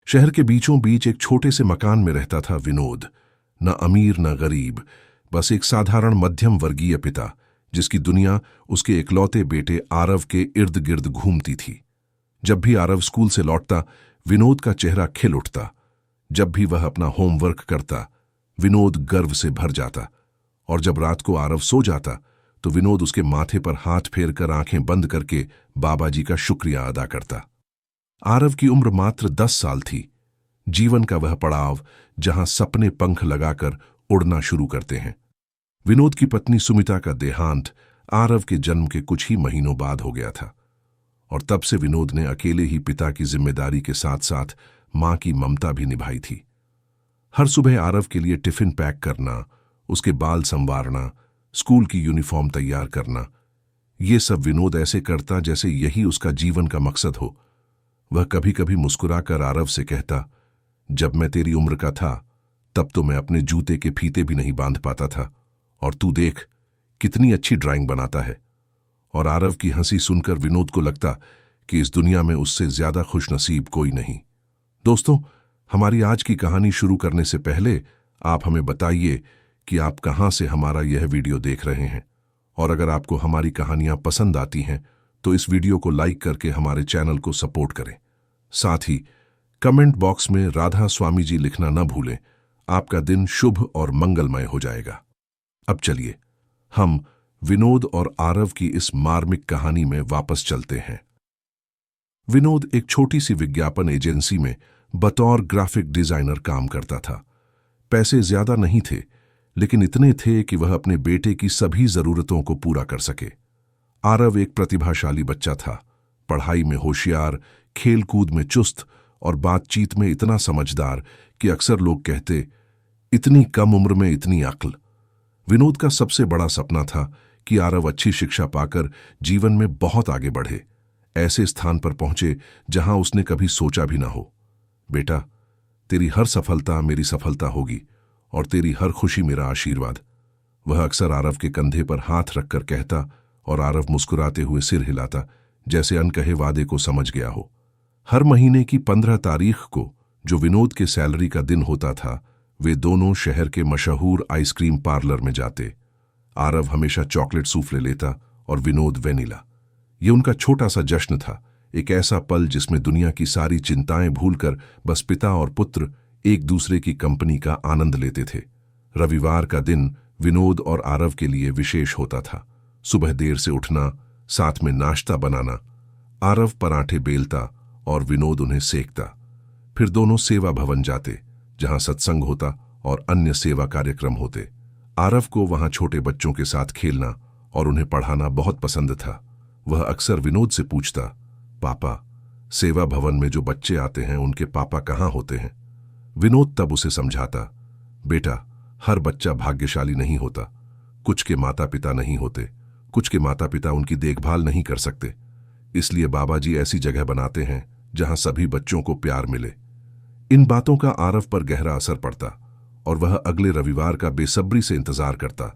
शहर के बीचों बीच एक छोटे से मकान में रहता था विनोद। न अमीर न गरीब, बस एक साधारण मध्यम वर्गीय पिता जिसकी दुनिया उसके इकलौते बेटे आरव के इर्द गिर्द घूमती थी। जब भी आरव स्कूल से लौटता, विनोद का चेहरा खिल उठता। जब भी वह अपना होमवर्क करता, विनोद गर्व से भर जाता। और जब रात को आरव सो जाता तो विनोद उसके माथे पर हाथ फेरकर आंखें बंद करके बाबा जी का शुक्रिया अदा करता। आरव की उम्र मात्र 10 साल थी। जीवन का वह पड़ाव जहां सपने पंख लगाकर उड़ना शुरू करते हैं। विनोद की पत्नी सुमिता का देहांत आरव के जन्म के कुछ ही महीनों बाद हो गया था, और तब से विनोद ने अकेले ही पिता की जिम्मेदारी के साथ साथ मां की ममता भी निभाई थी। हर सुबह आरव के लिए टिफिन पैक करना, उसके बाल संवारना, स्कूल की यूनिफॉर्म तैयार करना, ये सब विनोद ऐसे करता जैसे यही उसका जीवन का मकसद हो। वह कभी कभी मुस्कुराकर आरव से कहता, जब मैं तेरी उम्र का था तब तो मैं अपने जूते के फीते भी नहीं बांध पाता था, और तू देख कितनी अच्छी ड्राइंग बनाता है। और आरव की हंसी सुनकर विनोद को लगता कि इस दुनिया में उससे ज्यादा खुशनसीब कोई नहीं। दोस्तों, हमारी आज की कहानी शुरू करने से पहले आप हमें बताइए कि आप कहां से हमारा यह वीडियो देख रहे हैं, और अगर आपको हमारी कहानियां पसंद आती हैं तो इस वीडियो को लाइक करके हमारे चैनल को सपोर्ट करें। साथ ही कमेंट बॉक्स में राधा स्वामी जी लिखना न भूलें। आपका दिन शुभ और मंगलमय हो जाएगा। अब चलिए हम विनोद और आरव की इस मार्मिक कहानी में वापस चलते हैं। विनोद एक छोटी सी विज्ञापन एजेंसी में बतौर ग्राफिक डिजाइनर काम करता था। पैसे ज्यादा नहीं थे, लेकिन इतने थे कि वह अपने बेटे की सभी जरूरतों को पूरा कर सके। आरव एक प्रतिभाशाली बच्चा था, पढ़ाई में होशियार, खेलकूद में चुस्त और बातचीत में इतना समझदार कि अक्सर लोग कहते, इतनी कम उम्र में इतनी अक्ल। विनोद का सबसे बड़ा सपना था कि आरव अच्छी शिक्षा पाकर जीवन में बहुत आगे बढ़े, ऐसे स्थान पर पहुंचे जहां उसने कभी सोचा भी ना हो। बेटा, तेरी हर सफलता मेरी सफलता होगी और तेरी हर खुशी मेरा आशीर्वाद, वह अक्सर आरव के कंधे पर हाथ रखकर कहता, और आरव मुस्कुराते हुए सिर हिलाता जैसे अनकहे वादे को समझ गया हो। हर महीने की 15 तारीख को, जो विनोद के सैलरी का दिन होता था, वे दोनों शहर के मशहूर आइसक्रीम पार्लर में जाते। आरव हमेशा चॉकलेट सूफले लेता और विनोद वेनिला। ये उनका छोटा सा जश्न था, एक ऐसा पल जिसमें दुनिया की सारी चिंताएं भूलकर बस पिता और पुत्र एक दूसरे की कंपनी का आनंद लेते थे। रविवार का दिन विनोद और आरव के लिए विशेष होता था। सुबह देर से उठना, साथ में नाश्ता बनाना, आरव पराठे बेलता और विनोद उन्हें सेकता। फिर दोनों सेवा भवन जाते, जहां सत्संग होता और अन्य सेवा कार्यक्रम होते। आरव को वहां छोटे बच्चों के साथ खेलना और उन्हें पढ़ाना बहुत पसंद था। वह अक्सर विनोद से पूछता, पापा, सेवा भवन में जो बच्चे आते हैं उनके पापा कहाँ होते हैं? विनोद तब उसे समझाता, बेटा, हर बच्चा भाग्यशाली नहीं होता। कुछ के माता पिता नहीं होते, कुछ के माता पिता उनकी देखभाल नहीं कर सकते। इसलिए बाबा जी ऐसी जगह बनाते हैं जहां सभी बच्चों को प्यार मिले। इन बातों का आरव पर गहरा असर पड़ता और वह अगले रविवार का बेसब्री से इंतजार करता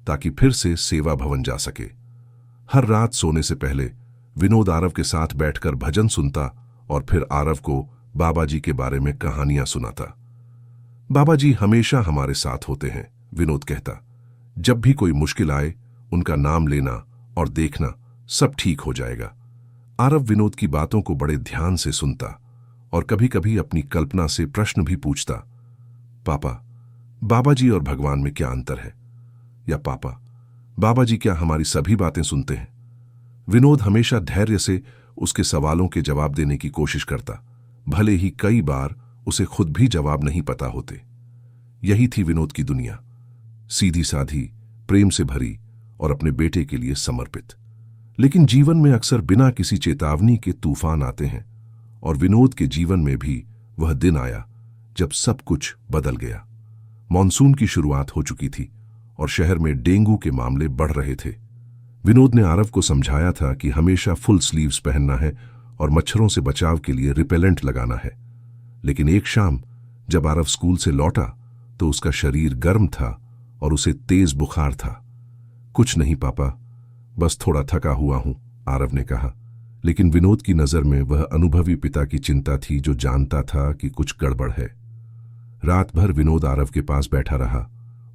ताकि फिर से सेवा भवन जा सके। हर रात सोने से पहले विनोद आरव के साथ बैठकर भजन सुनता और फिर आरव को बाबा जी के बारे में कहानियां सुनाता। बाबा जी हमेशा हमारे साथ होते हैं, विनोद कहता। जब भी कोई मुश्किल आए, उनका नाम लेना और देखना, सब ठीक हो जाएगा। आरव विनोद की बातों को बड़े ध्यान से सुनता और कभी कभी अपनी कल्पना से प्रश्न भी पूछता, पापा, बाबा जी और भगवान में क्या अंतर है? या पापा, बाबा जी क्या हमारी सभी बातें सुनते हैं? विनोद हमेशा धैर्य से उसके सवालों के जवाब देने की कोशिश करता, भले ही कई बार उसे खुद भी जवाब नहीं पता होते। यही थी विनोद की दुनिया, सीधी साधी, प्रेम से भरी और अपने बेटे के लिए समर्पित। लेकिन जीवन में अक्सर बिना किसी चेतावनी के तूफान आते हैं, और विनोद के जीवन में भी वह दिन आया जब सब कुछ बदल गया। मॉनसून की शुरुआत हो चुकी थी और शहर में डेंगू के मामले बढ़ रहे थे। विनोद ने आरव को समझाया था कि हमेशा फुल स्लीव्स पहनना है और मच्छरों से बचाव के लिए रिपेलेंट लगाना है। लेकिन एक शाम जब आरव स्कूल से लौटा तो उसका शरीर गर्म था और उसे तेज बुखार था। कुछ नहीं पापा, बस थोड़ा थका हुआ हूं, आरव ने कहा। लेकिन विनोद की नजर में वह अनुभवी पिता की चिंता थी जो जानता था कि कुछ गड़बड़ है। रात भर विनोद आरव के पास बैठा रहा,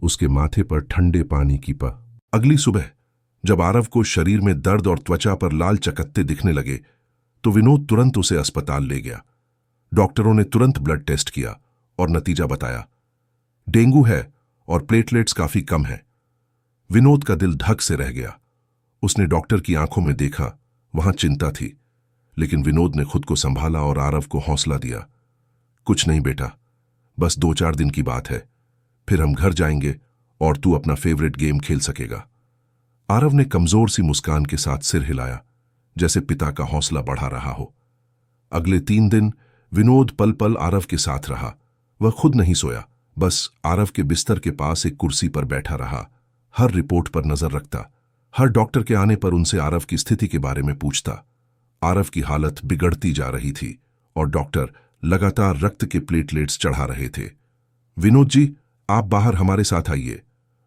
उसके माथे पर ठंडे पानी की पह। अगली सुबह जब आरव को शरीर में दर्द और त्वचा पर लाल चकत्ते दिखने लगे तो विनोद तुरंत उसे अस्पताल ले गया। डॉक्टरों ने तुरंत ब्लड टेस्ट किया और नतीजा बताया, डेंगू है और प्लेटलेट्स काफी कम है। विनोद का दिल धक से रह गया। उसने डॉक्टर की आंखों में देखा, वहां चिंता थी, लेकिन विनोद ने खुद को संभाला और आरव को हौसला दिया। कुछ नहीं बेटा, बस 2-4 दिन की बात है, फिर हम घर जाएंगे और तू अपना फेवरेट गेम खेल सकेगा। आरव ने कमजोर सी मुस्कान के साथ सिर हिलाया, जैसे पिता का हौसला बढ़ा रहा हो। अगले 3 दिन विनोद पल पल आरव के साथ रहा। वह खुद नहीं सोया, बस आरव के बिस्तर के पास एक कुर्सी पर बैठा रहा, हर रिपोर्ट पर नजर रखता, हर डॉक्टर के आने पर उनसे आरव की स्थिति के बारे में पूछता। आरव की हालत बिगड़ती जा रही थी और डॉक्टर लगातार रक्त के प्लेटलेट्स चढ़ा रहे थे। विनोद जी, आप बाहर हमारे साथ आइए,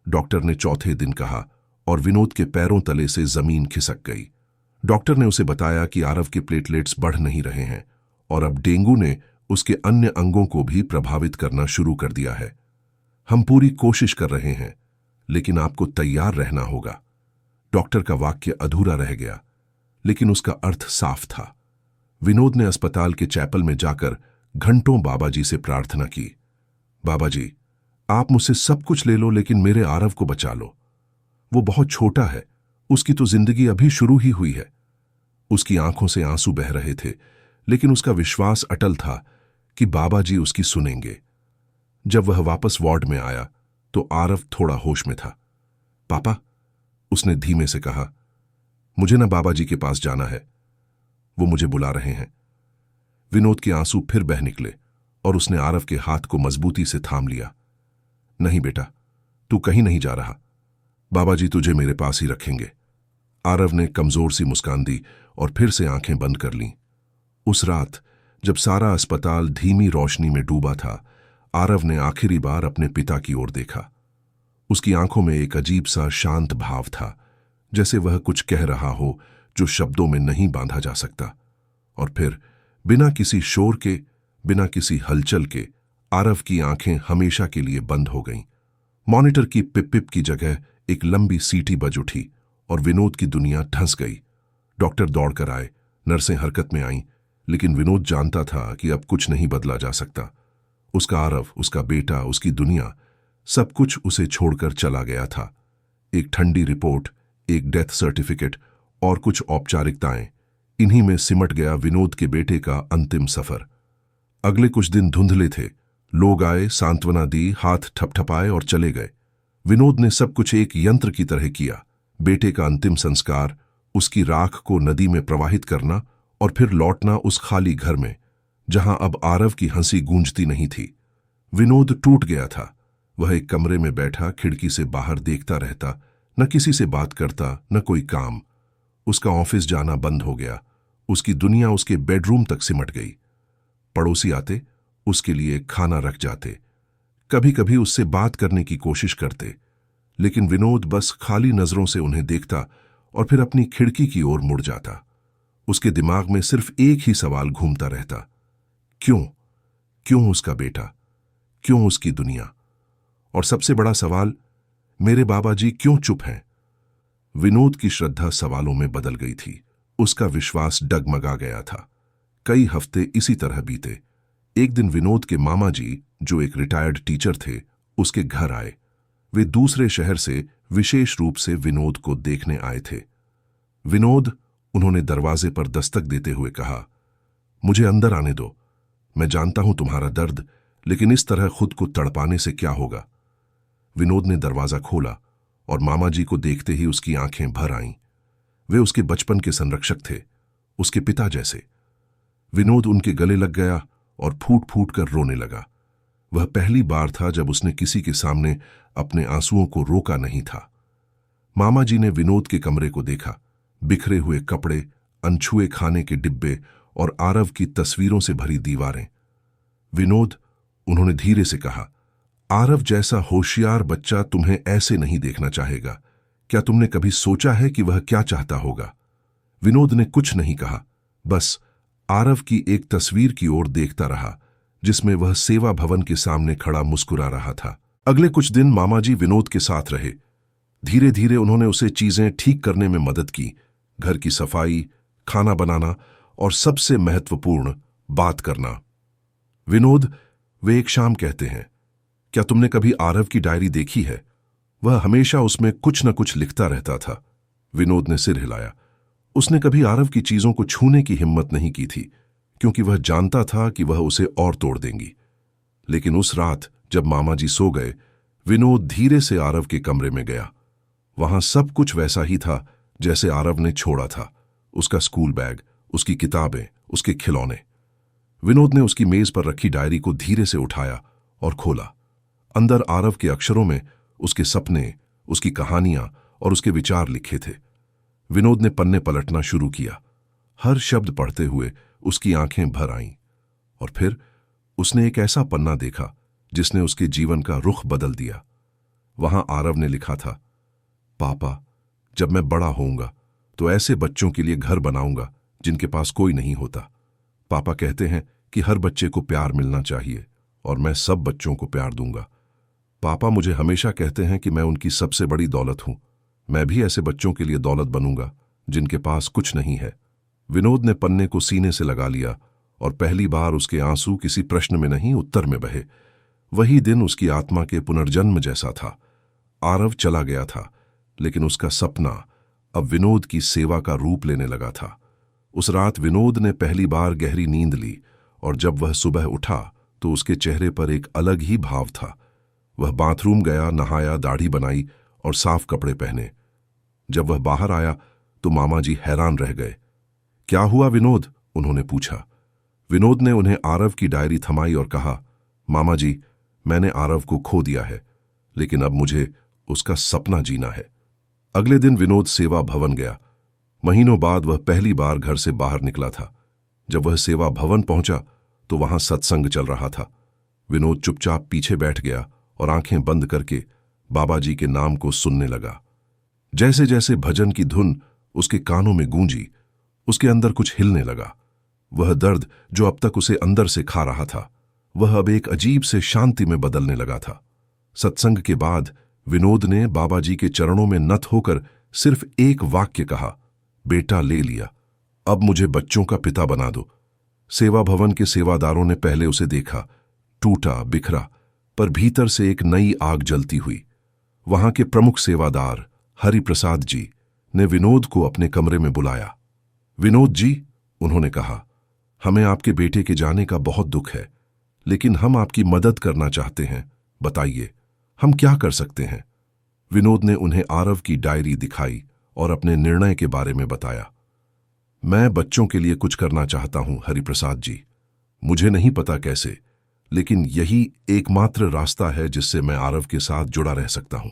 डॉक्टर ने चौथे दिन कहा और विनोद के पैरों तले से जमीन खिसक गई। डॉक्टर ने उसे बताया कि आरव के प्लेटलेट्स बढ़ नहीं रहे हैं और अब डेंगू ने उसके अन्य अंगों को भी प्रभावित करना शुरू कर दिया है। हम पूरी कोशिश कर रहे हैं, लेकिन आपको तैयार रहना होगा। डॉक्टर का वाक्य अधूरा रह गया, लेकिन उसका अर्थ साफ था। विनोद ने अस्पताल के चैपल में जाकर घंटों बाबा जी से प्रार्थना की, बाबा जी, आप मुझसे सब कुछ ले लो, लेकिन मेरे आरव को बचा लो। वो बहुत छोटा है, उसकी तो जिंदगी अभी शुरू ही हुई है। उसकी आंखों से आंसू बह रहे थे, लेकिन उसका विश्वास अटल था कि बाबा जी उसकी सुनेंगे। जब वह वापस वार्ड में आया तो आरव थोड़ा होश में था। पापा, उसने धीमे से कहा, मुझे ना बाबा जी के पास जाना है, वो मुझे बुला रहे हैं। विनोद के आंसू फिर बह निकले और उसने आरव के हाथ को मजबूती से थाम लिया। नहीं बेटा, तू कहीं नहीं जा रहा, बाबा जी तुझे मेरे पास ही रखेंगे। आरव ने कमजोर सी मुस्कान दी और फिर से आंखें बंद कर लीं। उस रात जब सारा अस्पताल धीमी रोशनी में डूबा था, आरव ने आखिरी बार अपने पिता की ओर देखा। उसकी आंखों में एक अजीब सा शांत भाव था, जैसे वह कुछ कह रहा हो जो शब्दों में नहीं बांधा जा सकता। और फिर बिना किसी शोर के, बिना किसी हलचल के, आरव की आंखें हमेशा के लिए बंद हो गईं। मॉनिटर की पिप पिप की जगह एक लंबी सीटी बज उठी और विनोद की दुनिया धंस गई। डॉक्टर दौड़कर आए, नर्सें हरकत में आईं, लेकिन विनोद जानता था कि अब कुछ नहीं बदला जा सकता। उसका आरव, उसका बेटा, उसकी दुनिया, सब कुछ उसे छोड़कर चला गया था। एक ठंडी रिपोर्ट, एक डेथ सर्टिफिकेट और कुछ औपचारिकताएं, इन्हीं में सिमट गया विनोद के बेटे का अंतिम सफर। अगले कुछ दिन धुंधले थे। लोग आए, सांत्वना दी, हाथ ठपठपाए और चले गए। विनोद ने सब कुछ एक यंत्र की तरह किया। बेटे का अंतिम संस्कार, उसकी राख को नदी में प्रवाहित करना और फिर लौटना उस खाली घर में जहां अब आरव की हंसी गूंजती नहीं थी। विनोद टूट गया था। वह एक कमरे में बैठा खिड़की से बाहर देखता रहता, न किसी से बात करता, न कोई काम। उसका ऑफिस जाना बंद हो गया। उसकी दुनिया उसके बेडरूम तक सिमट गई। पड़ोसी आते, उसके लिए खाना रख जाते, कभी कभी उससे बात करने की कोशिश करते, लेकिन विनोद बस खाली नजरों से उन्हें देखता और फिर अपनी खिड़की की ओर मुड़ जाता। उसके दिमाग में सिर्फ एक ही सवाल घूमता रहता, क्यों? क्यों उसका बेटा? क्यों उसकी दुनिया? और सबसे बड़ा सवाल, मेरे बाबा जी क्यों चुप हैं? विनोद की श्रद्धा सवालों में बदल गई थी। उसका विश्वास डगमगा गया था। कई हफ्ते इसी तरह बीते। एक दिन विनोद के मामा जी, जो एक रिटायर्ड टीचर थे, उसके घर आए। वे दूसरे शहर से विशेष रूप से विनोद को देखने आए थे। विनोद, उन्होंने दरवाजे पर दस्तक देते हुए कहा, मुझे अंदर आने दो। मैं जानता हूं तुम्हारा दर्द, लेकिन इस तरह खुद को तड़पाने से क्या होगा। विनोद ने दरवाजा खोला और मामा जी को देखते ही उसकी आंखें भर आईं। वे उसके बचपन के संरक्षक थे, उसके पिता जैसे। विनोद उनके गले लग गया और फूट फूट कर रोने लगा। वह पहली बार था जब उसने किसी के सामने अपने आंसुओं को रोका नहीं था। मामा जी ने विनोद के कमरे को देखा। बिखरे हुए कपड़े, अनछुए खाने के डिब्बे और आरव की तस्वीरों से भरी दीवारें। विनोद, उन्होंने धीरे से कहा, आरव जैसा होशियार बच्चा तुम्हें ऐसे नहीं देखना चाहेगा। क्या तुमने कभी सोचा है कि वह क्या चाहता होगा? विनोद ने कुछ नहीं कहा, बस आरव की एक तस्वीर की ओर देखता रहा जिसमें वह सेवा भवन के सामने खड़ा मुस्कुरा रहा था। अगले कुछ दिन मामाजी विनोद के साथ रहे। धीरे धीरे उन्होंने उसे चीजें ठीक करने में मदद की, घर की सफाई, खाना बनाना और सबसे महत्वपूर्ण बात करना। विनोद, वे एक शाम कहते हैं, क्या तुमने कभी आरव की डायरी देखी है? वह हमेशा उसमें कुछ न कुछ लिखता रहता था। विनोद ने सिर हिलाया। उसने कभी आरव की चीजों को छूने की हिम्मत नहीं की थी, क्योंकि वह जानता था कि वह उसे और तोड़ देंगी। लेकिन उस रात जब मामाजी सो गए, विनोद धीरे से आरव के कमरे में गया। वहां सब कुछ वैसा ही था जैसे आरव ने छोड़ा था। उसका स्कूल बैग, उसकी किताबें, उसके खिलौने। विनोद ने उसकी मेज पर रखी डायरी को धीरे से उठाया और खोला। अंदर आरव के अक्षरों में उसके सपने, उसकी कहानियां और उसके विचार लिखे थे। विनोद ने पन्ने पलटना शुरू किया। हर शब्द पढ़ते हुए उसकी आंखें भर आईं। और फिर उसने एक ऐसा पन्ना देखा जिसने उसके जीवन का रुख बदल दिया। वहां आरव ने लिखा था, पापा, जब मैं बड़ा होऊंगा तो ऐसे बच्चों के लिए घर बनाऊंगा जिनके पास कोई नहीं होता। पापा कहते हैं कि हर बच्चे को प्यार मिलना चाहिए और मैं सब बच्चों को प्यार दूंगा। पापा मुझे हमेशा कहते हैं कि मैं उनकी सबसे बड़ी दौलत हूं। मैं भी ऐसे बच्चों के लिए दौलत बनूंगा जिनके पास कुछ नहीं है। विनोद ने पन्ने को सीने से लगा लिया और पहली बार उसके आंसू किसी प्रश्न में नहीं, उत्तर में बहे। वही दिन उसकी आत्मा के पुनर्जन्म जैसा था। आरव चला गया था, लेकिन उसका सपना अब विनोद की सेवा का रूप लेने लगा था। उस रात विनोद ने पहली बार गहरी नींद ली और जब वह सुबह उठा तो उसके चेहरे पर एक अलग ही भाव था। वह बाथरूम गया, नहाया, दाढ़ी बनाई और साफ कपड़े पहने। जब वह बाहर आया तो मामाजी हैरान रह गए। क्या हुआ विनोद? उन्होंने पूछा। विनोद ने उन्हें आरव की डायरी थमाई और कहा, मामाजी, मैंने आरव को खो दिया है, लेकिन अब मुझे उसका सपना जीना है। अगले दिन विनोद सेवा भवन गया। महीनों बाद वह पहली बार घर से बाहर निकला था। जब वह सेवा भवन पहुंचा तो वहां सत्संग चल रहा था। विनोद चुपचाप पीछे बैठ गया और आंखें बंद करके बाबा जी के नाम को सुनने लगा। जैसे जैसे भजन की धुन उसके कानों में गूंजी, उसके अंदर कुछ हिलने लगा। वह दर्द जो अब तक उसे अंदर से खा रहा था, वह अब एक अजीब से शांति में बदलने लगा था। सत्संग के बाद विनोद ने बाबा जी के चरणों में नत होकर सिर्फ एक वाक्य कहा, बेटा ले लिया, अब मुझे बच्चों का पिता बना दो। सेवा भवन के सेवादारों ने पहले उसे देखा, टूटा बिखरा, पर भीतर से एक नई आग जलती हुई। वहां के प्रमुख सेवादार हरिप्रसाद जी ने विनोद को अपने कमरे में बुलाया। विनोद जी, उन्होंने कहा, हमें आपके बेटे के जाने का बहुत दुख है, लेकिन हम आपकी मदद करना चाहते हैं। बताइए, हम क्या कर सकते हैं? विनोद ने उन्हें आरव की डायरी दिखाई और अपने निर्णय के बारे में बताया। मैं बच्चों के लिए कुछ करना चाहता हूं हरिप्रसाद जी। मुझे नहीं पता कैसे, लेकिन यही एकमात्र रास्ता है जिससे मैं आरव के साथ जुड़ा रह सकता हूं।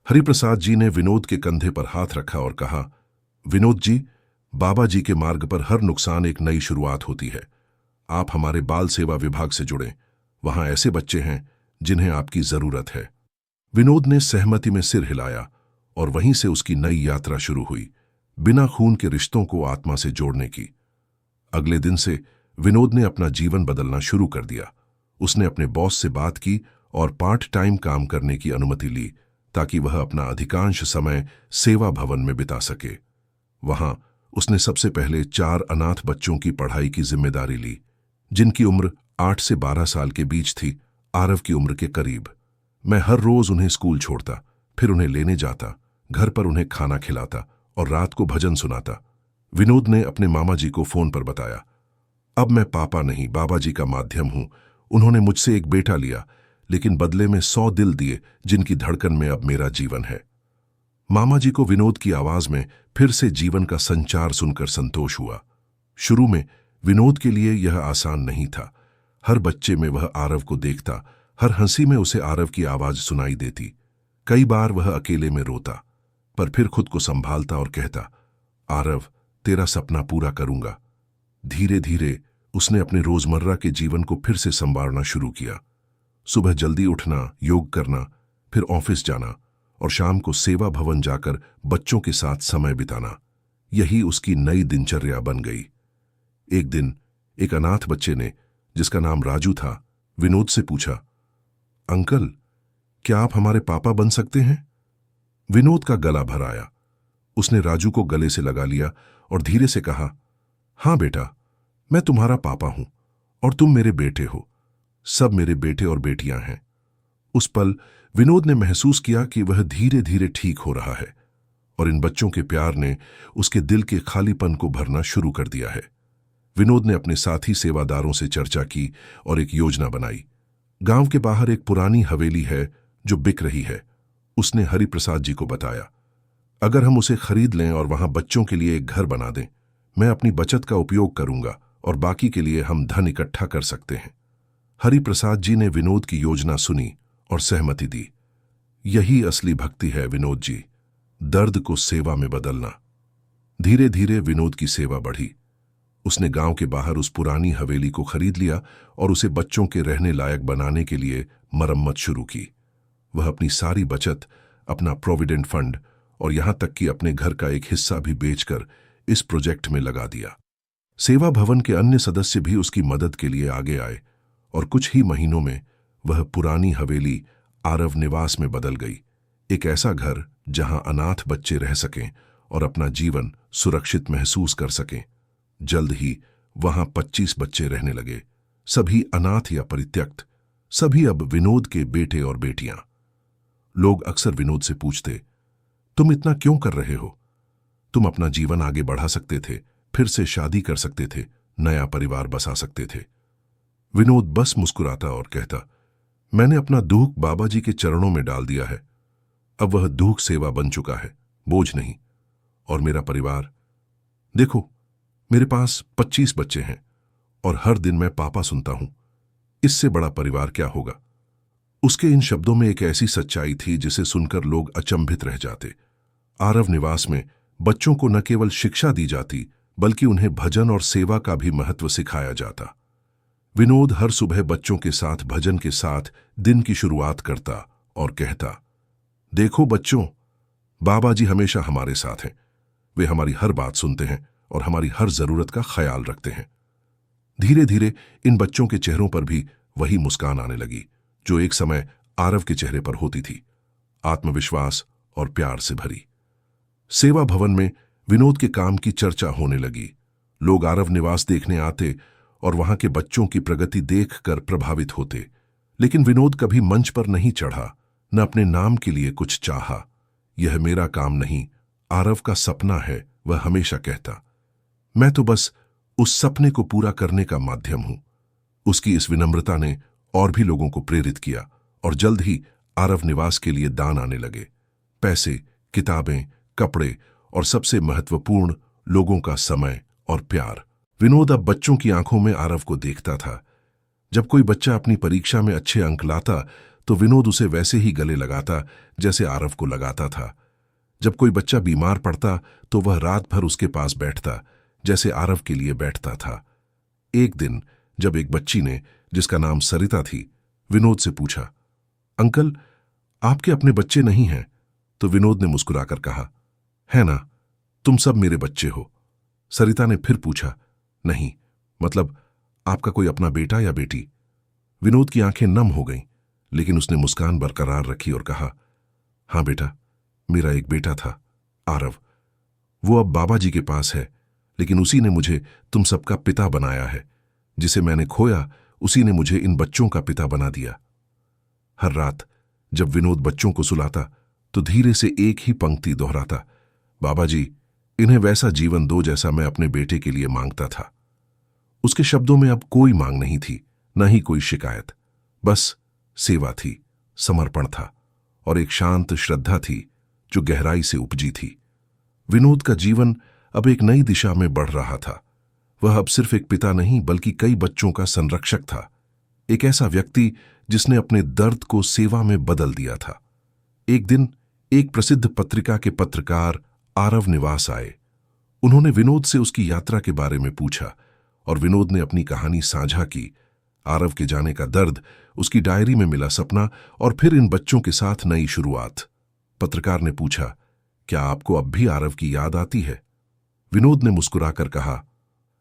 हरिप्रसाद जी ने विनोद के कंधे पर हाथ रखा और कहा, विनोद जी, बाबा जी के मार्ग पर हर नुकसान एक नई शुरुआत होती है। आप हमारे बाल सेवा विभाग से जुड़ें। वहां ऐसे बच्चे हैं जिन्हें आपकी जरूरत है। विनोद ने सहमति में सिर हिलाया और वहीं से उसकी नई यात्रा शुरू हुई, बिना खून के रिश्तों को आत्मा से जोड़ने की। अगले दिन से विनोद ने अपना जीवन बदलना शुरू कर दिया। उसने अपने बॉस से बात की और पार्ट टाइम काम करने की अनुमति ली, ताकि वह अपना अधिकांश समय सेवा भवन में बिता सके। वहां उसने सबसे पहले 4 अनाथ बच्चों की पढ़ाई की जिम्मेदारी ली, जिनकी उम्र 8 से 12 साल के बीच थी, आरव की उम्र के करीब। मैं हर रोज उन्हें स्कूल छोड़ता, फिर उन्हें लेने जाता, घर पर उन्हें खाना खिलाता और रात को भजन सुनाता। विनोद ने अपने मामा जी को फोन पर बताया, अब मैं पापा नहीं, बाबा जी का माध्यम हूं। उन्होंने मुझसे एक बेटा लिया, लेकिन बदले में 100 दिल दिए जिनकी धड़कन में अब मेरा जीवन है। मामा जी को विनोद की आवाज में फिर से जीवन का संचार सुनकर संतोष हुआ। शुरू में विनोद के लिए यह आसान नहीं था। हर बच्चे में वह आरव को देखता, हर हंसी में उसे आरव की आवाज सुनाई देती। कई बार वह अकेले में रोता, पर फिर खुद को संभालता और कहता, आरव, तेरा सपना पूरा करूंगा। धीरे धीरे उसने अपने रोजमर्रा के जीवन को फिर से संवारना शुरू किया। सुबह जल्दी उठना, योग करना, फिर ऑफिस जाना और शाम को सेवा भवन जाकर बच्चों के साथ समय बिताना, यही उसकी नई दिनचर्या बन गई। एक दिन एक अनाथ बच्चे ने, जिसका नाम राजू था, विनोद से पूछा, अंकल, क्या आप हमारे पापा बन सकते हैं? विनोद का गला भर आया। उसने राजू को गले से लगा लिया और धीरे से कहा, हां बेटा, मैं तुम्हारा पापा हूं और तुम मेरे बेटे हो। सब मेरे बेटे और बेटियां हैं। उस पल विनोद ने महसूस किया कि वह धीरे धीरे ठीक हो रहा है और इन बच्चों के प्यार ने उसके दिल के खालीपन को भरना शुरू कर दिया है। विनोद ने अपने साथी सेवादारों से चर्चा की और एक योजना बनाई। गांव के बाहर एक पुरानी हवेली है जो बिक रही है। उसने हरिप्रसाद जी को बताया, अगर हम उसे खरीद लें और वहां बच्चों के लिए एक घर बना दें, मैं अपनी बचत का उपयोग करूंगा और बाकी के लिए हम धन इकट्ठा कर सकते हैं। हरिप्रसाद जी ने विनोद की योजना सुनी और सहमति दी। यही असली भक्ति है विनोद जी, दर्द को सेवा में बदलना। धीरे धीरे विनोद की सेवा बढ़ी। उसने गांव के बाहर उस पुरानी हवेली को खरीद लिया और उसे बच्चों के रहने लायक बनाने के लिए मरम्मत शुरू की। वह अपनी सारी बचत, अपना प्रोविडेंट फंड और यहां तक कि अपने घर का एक हिस्सा भी बेचकर इस प्रोजेक्ट में लगा दिया। सेवा भवन के अन्य सदस्य भी उसकी मदद के लिए आगे आए और कुछ ही महीनों में वह पुरानी हवेली आरव निवास में बदल गई। एक ऐसा घर जहां अनाथ बच्चे रह सकें और अपना जीवन सुरक्षित महसूस कर सकें। जल्द ही वहां 25 बच्चे रहने लगे, सभी अनाथ या परित्यक्त, सभी अब विनोद के बेटे और बेटियां। लोग अक्सर विनोद से पूछते, तुम इतना क्यों कर रहे हो? तुम अपना जीवन आगे बढ़ा सकते थे, फिर से शादी कर सकते थे, नया परिवार बसा सकते थे। विनोद बस मुस्कुराता और कहता, मैंने अपना दुख बाबा जी के चरणों में डाल दिया है। अब वह दुख सेवा बन चुका है, बोझ नहीं। और मेरा परिवार, देखो, मेरे पास 25 बच्चे हैं और हर दिन मैं पापा सुनता हूं। इससे बड़ा परिवार क्या होगा? उसके इन शब्दों में एक ऐसी सच्चाई थी जिसे सुनकर लोग अचंभित रह जाते। आरव निवास में बच्चों को न केवल शिक्षा दी जाती, बल्कि उन्हें भजन और सेवा का भी महत्व सिखाया जाता। विनोद हर सुबह बच्चों के साथ भजन के साथ दिन की शुरुआत करता और कहता, देखो बच्चों, बाबा जी हमेशा हमारे साथ हैं। वे हमारी हर बात सुनते हैं और हमारी हर जरूरत का ख्याल रखते हैं। धीरे धीरे इन बच्चों के चेहरों पर भी वही मुस्कान आने लगी जो एक समय आरव के चेहरे पर होती थी, आत्मविश्वास और प्यार से भरी। सेवा भवन में विनोद के काम की चर्चा होने लगी। लोग आरव निवास देखने आते और वहां के बच्चों की प्रगति देखकर प्रभावित होते। लेकिन विनोद कभी मंच पर नहीं चढ़ा, न अपने नाम के लिए कुछ चाहा। यह मेरा काम नहीं, आरव का सपना है, वह हमेशा कहता। मैं तो बस उस सपने को पूरा करने का माध्यम हूं। उसकी इस विनम्रता ने और भी लोगों को प्रेरित किया और जल्द ही आरव निवास के लिए दान आने लगे। पैसे, किताबें, कपड़े और सबसे महत्वपूर्ण, लोगों का समय और प्यार। विनोद अब बच्चों की आंखों में आरव को देखता था। जब कोई बच्चा अपनी परीक्षा में अच्छे अंक लाता तो विनोद उसे वैसे ही गले लगाता जैसे आरव को लगाता था। जब कोई बच्चा बीमार पड़ता तो वह रात भर उसके पास बैठता जैसे आरव के लिए बैठता था। एक दिन जब एक बच्ची ने, जिसका नाम सरिता थी, विनोद से पूछा, अंकल, आपके अपने बच्चे नहीं हैं? तो विनोद ने मुस्कुराकर कहा, है ना, तुम सब मेरे बच्चे हो। सरिता ने फिर पूछा, नहीं, मतलब आपका कोई अपना बेटा या बेटी? विनोद की आंखें नम हो गईं, लेकिन उसने मुस्कान बरकरार रखी और कहा, हां बेटा, मेरा एक बेटा था, आरव। वो अब बाबा जी के पास है, लेकिन उसी ने मुझे तुम सबका पिता बनाया है। जिसे मैंने खोया, उसी ने मुझे इन बच्चों का पिता बना दिया। हर रात जब विनोद बच्चों को सुलाता तो धीरे से एक ही पंक्ति दोहराता, बाबा जी, इन्हें वैसा जीवन दो जैसा मैं अपने बेटे के लिए मांगता था। उसके शब्दों में अब कोई मांग नहीं थी, न ही कोई शिकायत। बस सेवा थी, समर्पण था और एक शांत श्रद्धा थी जो गहराई से उपजी थी। विनोद का जीवन अब एक नई दिशा में बढ़ रहा था। वह अब सिर्फ एक पिता नहीं बल्कि कई बच्चों का संरक्षक था। एक ऐसा व्यक्ति जिसने अपने दर्द को सेवा में बदल दिया था। एक दिन एक प्रसिद्ध पत्रिका के पत्रकार आरव निवास आए। उन्होंने विनोद से उसकी यात्रा के बारे में पूछा और विनोद ने अपनी कहानी साझा की। आरव के जाने का दर्द, उसकी डायरी में मिला सपना और फिर इन बच्चों के साथ नई शुरुआत। पत्रकार ने पूछा, क्या आपको अब भी आरव की याद आती है? विनोद ने मुस्कुराकर कहा,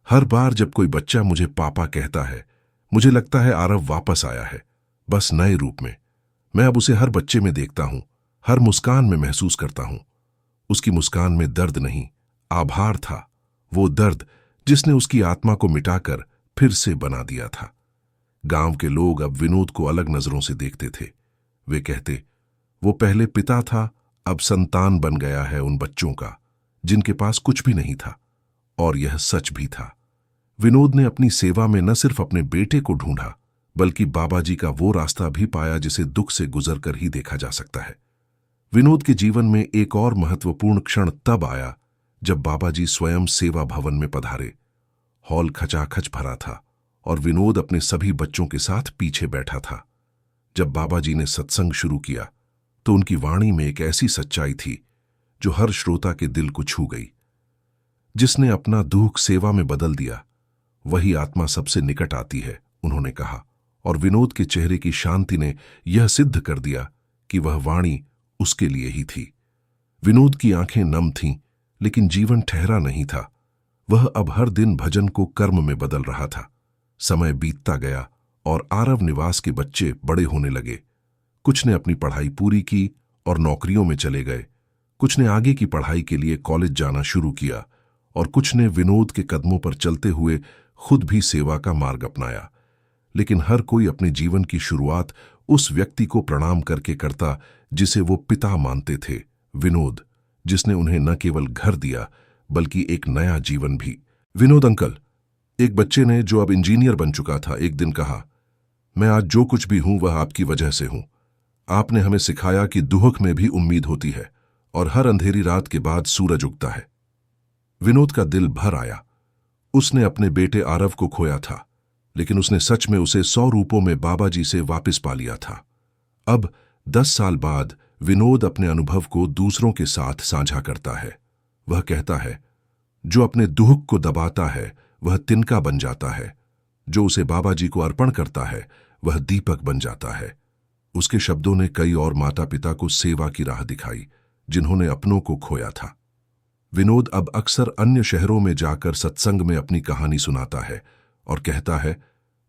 हर बार जब कोई बच्चा मुझे पापा कहता है, मुझे लगता है आरव वापस आया है, बस नए रूप में। मैं अब उसे हर बच्चे में देखता हूं, हर मुस्कान में महसूस करता हूं। उसकी मुस्कान में दर्द नहीं, आभार था। वो दर्द जिसने उसकी आत्मा को मिटाकर फिर से बना दिया था। गांव के लोग अब विनोद को अलग नजरों से देखते थे। वे कहते, वो पहले पिता था, अब संतान बन गया है उन बच्चों का जिनके पास कुछ भी नहीं था। और यह सच भी था। विनोद ने अपनी सेवा में न सिर्फ अपने बेटे को ढूंढा, बल्कि बाबाजी का वो रास्ता भी पाया जिसे दुख से गुजरकर ही देखा जा सकता है। विनोद के जीवन में एक और महत्वपूर्ण क्षण तब आया जब बाबाजी स्वयं सेवा भवन में पधारे। हॉल खचाखच भरा था और विनोद अपने सभी बच्चों के साथ पीछे बैठा था। जब बाबाजी ने सत्संग शुरू किया तो उनकी वाणी में एक ऐसी सच्चाई थी जो हर श्रोता के दिल को छू गई। जिसने अपना दुख सेवा में बदल दिया, वही आत्मा सबसे निकट आती है, उन्होंने कहा। और विनोद के चेहरे की शांति ने यह सिद्ध कर दिया कि वह वाणी उसके लिए ही थी। विनोद की आंखें नम थीं, लेकिन जीवन ठहरा नहीं था। वह अब हर दिन भजन को कर्म में बदल रहा था। समय बीतता गया और आरव निवास के बच्चे बड़े होने लगे। कुछ ने अपनी पढ़ाई पूरी की और नौकरियों में चले गए, कुछ ने आगे की पढ़ाई के लिए कॉलेज जाना शुरू किया और कुछ ने विनोद के कदमों पर चलते हुए खुद भी सेवा का मार्ग अपनाया। लेकिन हर कोई अपने जीवन की शुरुआत उस व्यक्ति को प्रणाम करके करता जिसे वो पिता मानते थे, विनोद, जिसने उन्हें न केवल घर दिया बल्कि एक नया जीवन भी। विनोद अंकल, एक बच्चे ने, जो अब इंजीनियर बन चुका था, एक दिन कहा, मैं आज जो कुछ भी हूं वह आपकी वजह से हूं। आपने हमें सिखाया कि दुख में भी उम्मीद होती है और हर अंधेरी रात के बाद सूरज उगता है। विनोद का दिल भर आया। उसने अपने बेटे आरव को खोया था, लेकिन उसने सच में उसे 100 रूपों में बाबाजी से वापस पा लिया था। अब 10 साल बाद विनोद अपने अनुभव को दूसरों के साथ साझा करता है। वह कहता है, जो अपने दुख को दबाता है वह तिनका बन जाता है, जो उसे बाबाजी को अर्पण करता है वह दीपक बन जाता है। उसके शब्दों ने कई और माता पिता को सेवा की राह दिखाई जिन्होंने अपनों को खोया था। विनोद अब अक्सर अन्य शहरों में जाकर सत्संग में अपनी कहानी सुनाता है और कहता है,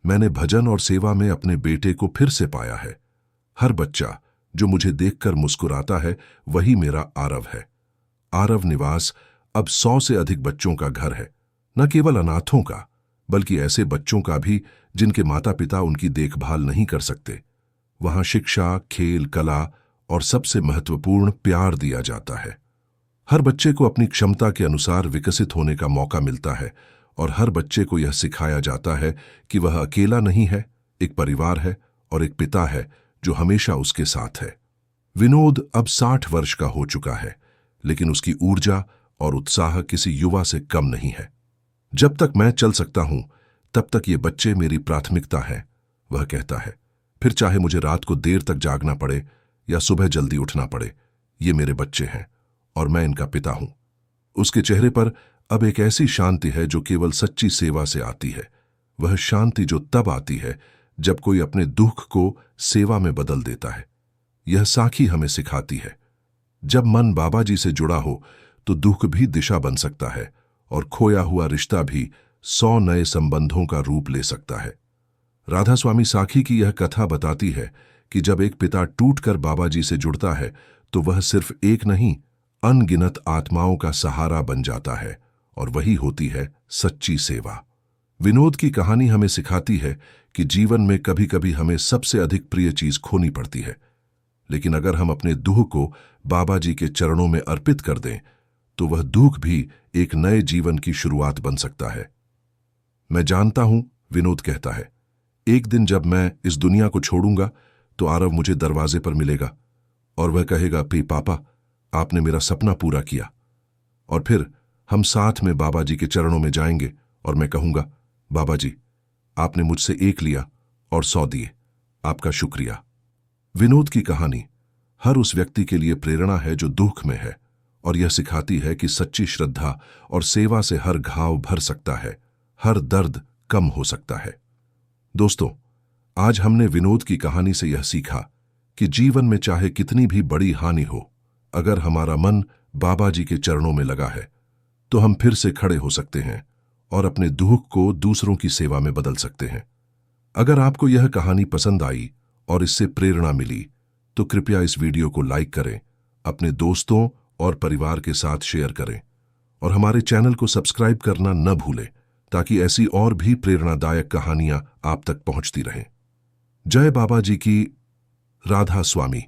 मैंने भजन और सेवा में अपने बेटे को फिर से पाया है। हर बच्चा जो मुझे देखकर मुस्कुराता है वही मेरा आरव है। आरव निवास अब 100 से अधिक बच्चों का घर है, न केवल अनाथों का बल्कि ऐसे बच्चों का भी जिनके माता पिता उनकी देखभाल नहीं कर सकते। वहां शिक्षा, खेल, कला और सबसे महत्वपूर्ण प्यार दिया जाता है। हर बच्चे को अपनी क्षमता के अनुसार विकसित होने का मौका मिलता है और हर बच्चे को यह सिखाया जाता है कि वह अकेला नहीं है, एक परिवार है और एक पिता है जो हमेशा उसके साथ है। विनोद अब 60 वर्ष का हो चुका है, लेकिन उसकी ऊर्जा और उत्साह किसी युवा से कम नहीं है। जब तक मैं चल सकता हूं तब तक ये बच्चे मेरी प्राथमिकता है, वह कहता है। फिर चाहे मुझे रात को देर तक जागना पड़े या सुबह जल्दी उठना पड़े, ये मेरे बच्चे हैं और मैं इनका पिता हूं। उसके चेहरे पर अब एक ऐसी शांति है जो केवल सच्ची सेवा से आती है। वह शांति जो तब आती है जब कोई अपने दुख को सेवा में बदल देता है। यह साखी हमें सिखाती है, जब मन बाबाजी से जुड़ा हो तो दुख भी दिशा बन सकता है और खोया हुआ रिश्ता भी 100 नए संबंधों का रूप ले सकता है। राधा स्वामी साखी की यह कथा बताती है कि जब एक पिता टूटकर बाबाजी से जुड़ता है तो वह सिर्फ एक नहीं, अनगिनत आत्माओं का सहारा बन जाता है और वही होती है सच्ची सेवा। विनोद की कहानी हमें सिखाती है कि जीवन में कभी कभी हमें सबसे अधिक प्रिय चीज खोनी पड़ती है, लेकिन अगर हम अपने दुख को बाबाजी के चरणों में अर्पित कर दें तो वह दुख भी एक नए जीवन की शुरुआत बन सकता है। मैं जानता हूं, विनोद कहता है, एक दिन जब मैं इस दुनिया को छोड़ूंगा तो आरव मुझे दरवाजे पर मिलेगा और वह कहेगा, पापा, आपने मेरा सपना पूरा किया। और फिर हम साथ में बाबाजी के चरणों में जाएंगे और मैं कहूंगा, बाबाजी, आपने मुझसे 1 लिया और 100 दिए, आपका शुक्रिया। विनोद की कहानी हर उस व्यक्ति के लिए प्रेरणा है जो दुख में है और यह सिखाती है कि सच्ची श्रद्धा और सेवा से हर घाव भर सकता है, हर दर्द कम हो सकता है। दोस्तों, आज हमने विनोद की कहानी से यह सीखा कि जीवन में चाहे कितनी भी बड़ी हानि हो, अगर हमारा मन बाबाजी के चरणों में लगा है तो हम फिर से खड़े हो सकते हैं और अपने दुख को दूसरों की सेवा में बदल सकते हैं। अगर आपको यह कहानी पसंद आई और इससे प्रेरणा मिली तो कृपया इस वीडियो को लाइक करें, अपने दोस्तों और परिवार के साथ शेयर करें और हमारे चैनल को सब्सक्राइब करना न भूलें ताकि ऐसी और भी प्रेरणादायक कहानियां आप तक पहुंचती रहें। जय बाबा जी की। राधा स्वामी।